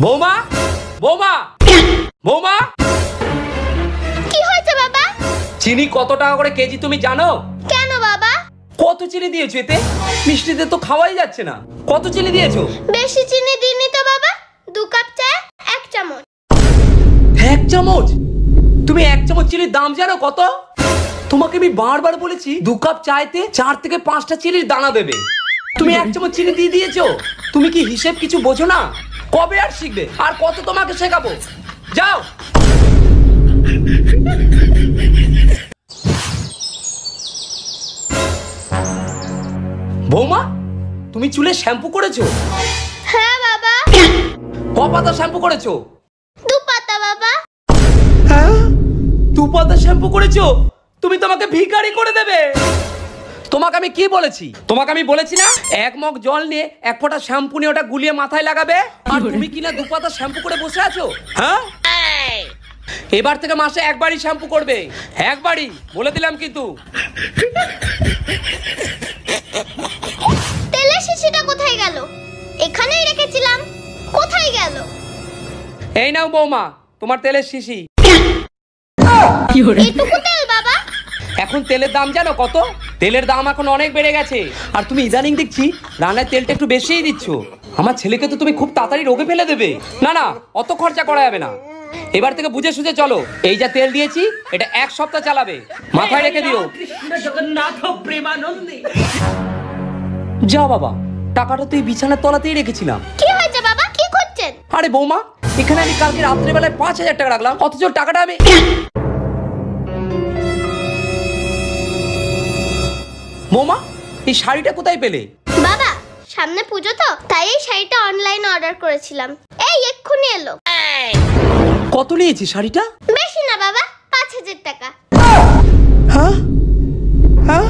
বৌমা, বৌমা, বৌমা, কি হয়েছে বাবা? চিনি কত টাকা করে কেজি তুমি জানো? কেন বাবা? কত চিনি দিয়েছো এতে? মিষ্টিতে তো খাওয়াই যাচ্ছে না। কত চিনি দিয়েছো? বেশি চিনি দিইনি তো বাবা, 2 কাপ চা 1 চামচ। 1 চামচ? তুমি 1 চামচ চিনির দাম জানো কত? তোমাকে আমি বারবার বলেছি 2 কাপ চাইতে 4 থেকে 5টা চিনির দানা দেবে। তুমি 1 চামচ চিনি দিয়ে দিয়েছো। তুমি কি হিসেব কিছু বোঝো না? কবে আর শিখবে? আর কত তোমাকে শেখাবো? যাও। বৌমা, তুমি চুলে শ্যাম্পু করেছো? হ্যাঁ বাবা। ক পাতা শ্যাম্পু করেছো? 2 পাতা বাবা। হ্যাঁ, 2 পাতা শ্যাম্পু করেছো? তুমি তোমাকে ভিখারি করে দেবে। তোমাকে আমি কি বলেছি? তোমাকে আমি বলেছি না 1 মগ জল নিয়ে 1 ফোঁটা শ্যাম্পু নিয়ে ওটা গুলিয়ে মাথায় লাগাবে? আর তুমি কিনা 2 পাতা শ্যাম্পু করে বসে আছো? হ্যাঁ, এবার থেকে মাসে একবারই শ্যাম্পু করবে, একবারই বলে দিলাম কিন্তু। তেলের শিশিটা কোথায় গেল? এখানেই রেখেছিলাম, কোথায় গেল? এই নাও বৌমা তোমার তেলের শিশি। এইটুকু তেল বাবা? এখন তেলের দাম জানো কত? তেলের দাম এখন অনেক বেড়ে গেছে। আর তুমি ইদানিং দেখছি রান্নায় তেলটা একটু বেশিই দিচ্ছ। আমার ছেলেকে তো তুমি খুব তাড়াতাড়ি রোগে ফেলে দেবে। না না, অত খরচা করা যাবে না। এবার থেকে বুঝে সুঝে চলো। এই যা তেল দিয়েছি এটা 1 সপ্তাহ চালাবে, মাথায় রেখে দিও। যা বাবা, টাকাটা তুই বিছানার তলাতেই রেখেছিলাম। কি হয়েছে বাবা, কি করছেন? আরে বৌমা, এখানে আমি কালকে রাত্রেবেলায় 5000 টাকা রাখলাম, অথচ টাকাটা আমি... বৌমা, এই শাড়িটা কোথায় পেলে? বাবা, সামনে পুজো তো, তাই এই শাড়িটা অনলাইনে অর্ডার করেছিলাম। এই এক্ষুনি এলো। কত নিয়েছি শাড়িটা? বেশি না বাবা, 5000 টাকা। হ্যাঁ হ্যাঁ,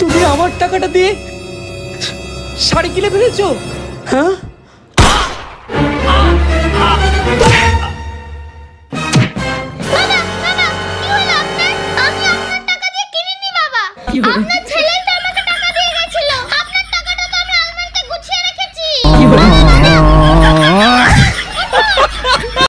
তুমি আমার টাকাটা দিয়ে শাড়ি কিনে ফেলেছো? হ্যাঁ, বাবা বাবা, কি হলো আপনার? আমি আপনার টাকা দিয়ে কিনিনি বাবা, আপনার